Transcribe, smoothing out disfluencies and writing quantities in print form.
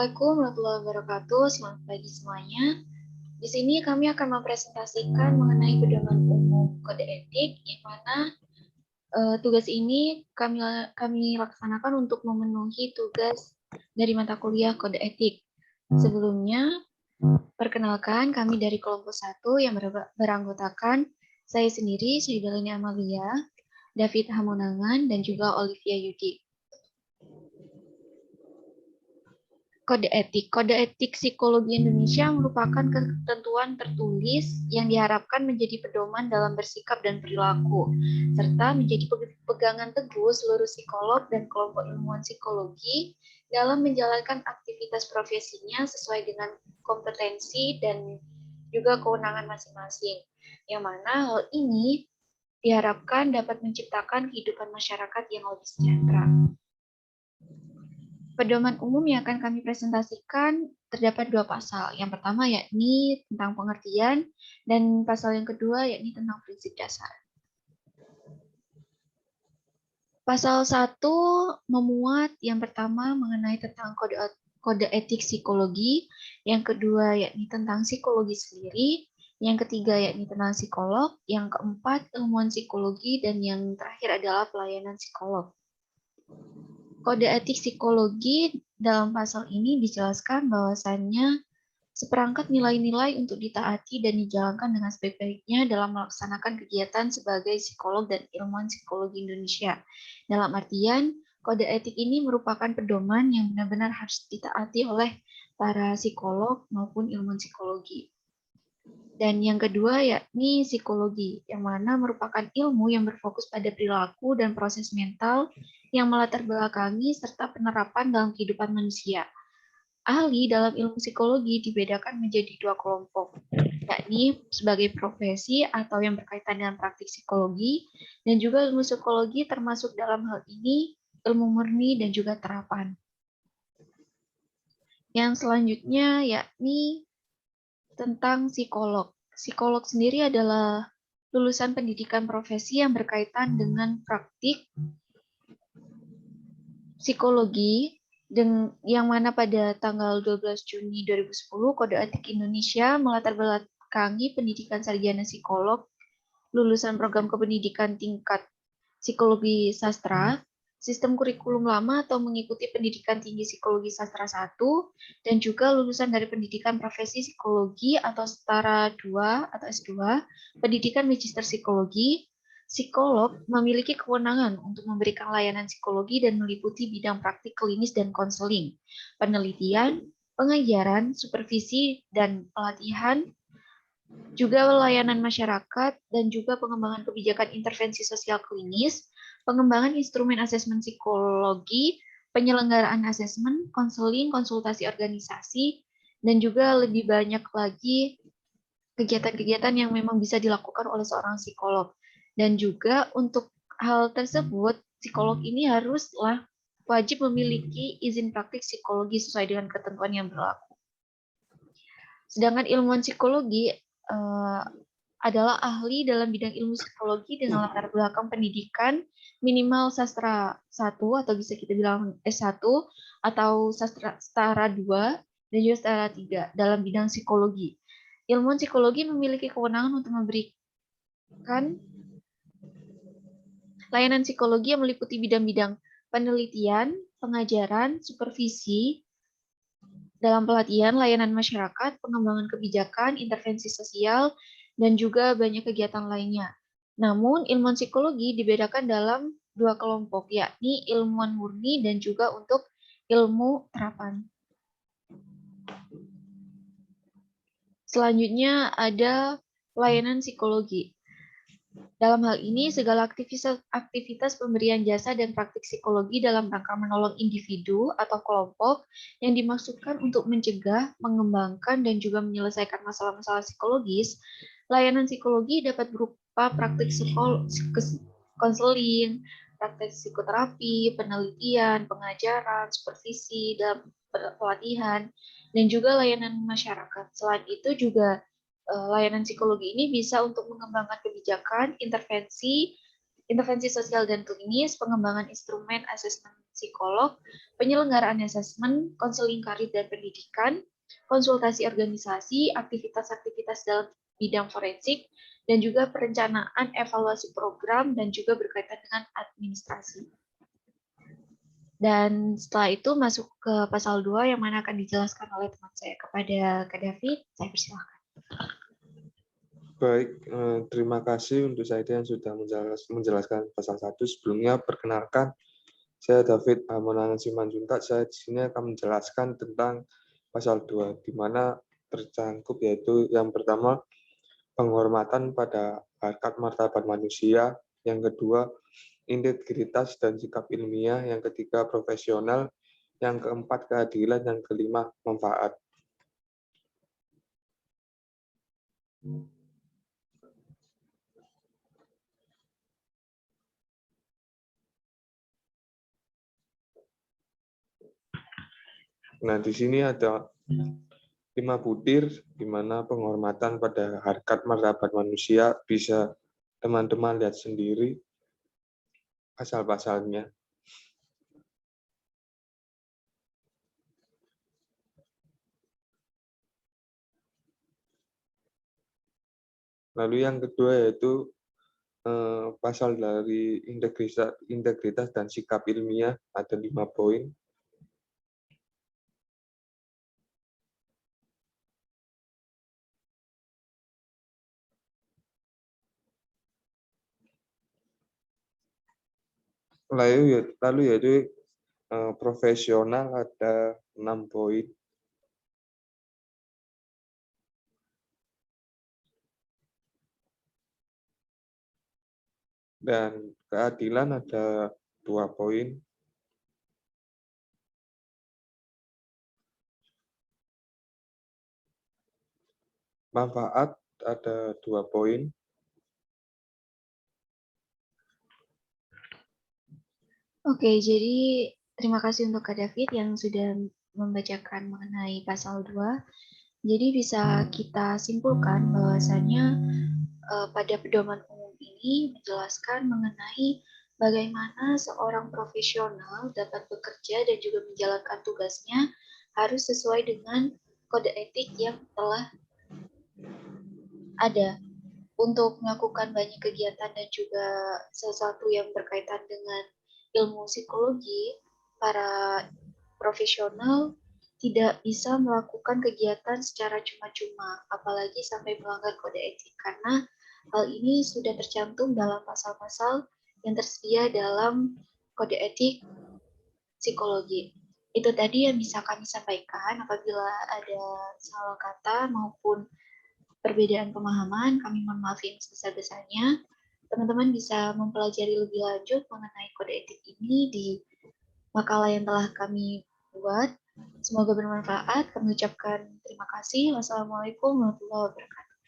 Assalamualaikum warahmatullahi wabarakatuh. Selamat pagi semuanya. Di sini kami akan mempresentasikan mengenai pedoman umum kode etik, yang mana tugas ini kami laksanakan untuk memenuhi tugas dari mata kuliah kode etik. Sebelumnya, perkenalkan kami dari kelompok 1 yang beranggotakan saya sendiri, Syehdalini Amalia, David Hamonangan, dan juga Olivia Yudi. Kode etik. Kode etik psikologi Indonesia merupakan ketentuan tertulis yang diharapkan menjadi pedoman dalam bersikap dan perilaku, serta menjadi pegangan teguh seluruh psikolog dan kelompok ilmuwan psikologi dalam menjalankan aktivitas profesinya sesuai dengan kompetensi dan juga kewenangan masing-masing. Yang mana hal ini diharapkan dapat menciptakan kehidupan masyarakat yang lebih sejahtera. Pedoman umum yang akan kami presentasikan terdapat 2 pasal. Yang pertama yakni tentang pengertian, dan pasal yang kedua yakni tentang prinsip dasar. Pasal 1 memuat yang pertama mengenai tentang kode etik psikologi, yang kedua yakni tentang psikologi sendiri, yang ketiga yakni tentang psikolog, yang keempat ilmuwan psikologi, dan yang terakhir adalah pelayanan psikolog. Kode etik psikologi dalam pasal ini dijelaskan bahwasannya seperangkat nilai-nilai untuk ditaati dan dijalankan dengan sebaik-baiknya dalam melaksanakan kegiatan sebagai psikolog dan ilmuwan psikologi Indonesia. Dalam artian, kode etik ini merupakan pedoman yang benar-benar harus ditaati oleh para psikolog maupun ilmuwan psikologi. Dan yang kedua yakni psikologi, yang mana merupakan ilmu yang berfokus pada perilaku dan proses mental yang melatar belakangi serta penerapan dalam kehidupan manusia. Ahli dalam ilmu psikologi dibedakan menjadi 2 kelompok, yakni sebagai profesi atau yang berkaitan dengan praktik psikologi, dan juga ilmu psikologi termasuk dalam hal ini ilmu murni dan juga terapan. Yang selanjutnya yakni tentang psikolog. Psikolog sendiri adalah lulusan pendidikan profesi yang berkaitan dengan praktik psikologi, yang mana pada tanggal 12 Juni 2010 Kode Etik Indonesia melatar belakangi pendidikan sarjana psikolog lulusan program kependidikan tingkat psikologi sastra, sistem kurikulum lama atau mengikuti pendidikan tinggi psikologi sastra 1, dan juga lulusan dari pendidikan profesi psikologi atau setara 2 atau S2, pendidikan magister psikologi. Psikolog memiliki kewenangan untuk memberikan layanan psikologi dan meliputi bidang praktik klinis dan konseling, penelitian, pengajaran, supervisi, dan pelatihan, juga layanan masyarakat, dan juga pengembangan kebijakan intervensi sosial klinis, pengembangan instrumen asesmen psikologi, penyelenggaraan asesmen, konseling, konsultasi organisasi, dan juga lebih banyak lagi kegiatan-kegiatan yang memang bisa dilakukan oleh seorang psikolog. Dan juga untuk hal tersebut, psikolog ini haruslah wajib memiliki izin praktik psikologi sesuai dengan ketentuan yang berlaku. Sedangkan ilmuwan psikologi adalah ahli dalam bidang ilmu psikologi dengan latar belakang pendidikan minimal sastra 1 atau bisa kita bilang S1 atau sastra setara 2 dan juga setara 3 dalam bidang psikologi. Ilmuwan psikologi memiliki kewenangan untuk memberikan layanan psikologi yang meliputi bidang-bidang penelitian, pengajaran, supervisi, dalam pelatihan, layanan masyarakat, pengembangan kebijakan, intervensi sosial, dan juga banyak kegiatan lainnya. Namun, ilmuwan psikologi dibedakan dalam 2 kelompok, yakni ilmuwan murni dan juga untuk ilmu terapan. Selanjutnya ada layanan psikologi. Dalam hal ini, segala aktivitas pemberian jasa dan praktik psikologi dalam rangka menolong individu atau kelompok yang dimaksudkan untuk mencegah, mengembangkan, dan juga menyelesaikan masalah-masalah psikologis. Layanan psikologi dapat berupa praktik konseling, praktik psikoterapi, penelitian, pengajaran, supervisi, dan pelatihan, dan juga layanan masyarakat. Selain itu juga layanan psikologi ini bisa untuk mengembangkan kebijakan, intervensi, intervensi sosial dan klinis, pengembangan instrumen asesmen psikolog, penyelenggaraan asesmen, konseling karir dan pendidikan, konsultasi organisasi, aktivitas-aktivitas dalam bidang forensik, dan juga perencanaan evaluasi program dan juga berkaitan dengan administrasi. Dan setelah itu masuk ke pasal 2 yang mana akan dijelaskan oleh teman saya. Kepada Kak David, saya persilahkan. Baik, terima kasih untuk saya yang sudah menjelaskan pasal 1. Sebelumnya, perkenalkan, saya David Monangan Simanjuntak. Saya di sini akan menjelaskan tentang pasal 2, di mana tercangkup yaitu yang pertama, penghormatan pada harkat martabat manusia, yang kedua, integritas dan sikap ilmiah, yang ketiga, profesional, yang keempat, keadilan, yang kelima, manfaat. Nah, di sini ada 5 butir, di mana penghormatan pada harkat martabat manusia bisa teman-teman lihat sendiri pasal-pasalnya. Lalu yang kedua yaitu pasal dari integritas dan sikap ilmiah, ada 5 poin. Lalu yaitu profesional ada 6 poin. Dan keadilan ada 2 poin. Manfaat ada 2 poin. Oke, jadi terima kasih untuk Kak David yang sudah membacakan mengenai pasal 2. Jadi bisa kita simpulkan bahwasannya pada pedoman umum ini menjelaskan mengenai bagaimana seorang profesional dapat bekerja dan juga menjalankan tugasnya harus sesuai dengan kode etik yang telah ada. Untuk melakukan banyak kegiatan dan juga sesuatu yang berkaitan dengan ilmu psikologi, para profesional tidak bisa melakukan kegiatan secara cuma-cuma, apalagi sampai melanggar kode etik, karena hal ini sudah tercantum dalam pasal-pasal yang tersedia dalam kode etik psikologi. Itu tadi yang bisa kami sampaikan. Apabila ada salah kata maupun perbedaan pemahaman, kami mohon maaf yang sebesar-besarnya. Teman-teman bisa mempelajari lebih lanjut mengenai kode etik ini di makalah yang telah kami buat. Semoga bermanfaat. Kami ucapkan terima kasih. Wassalamualaikum warahmatullahi wabarakatuh.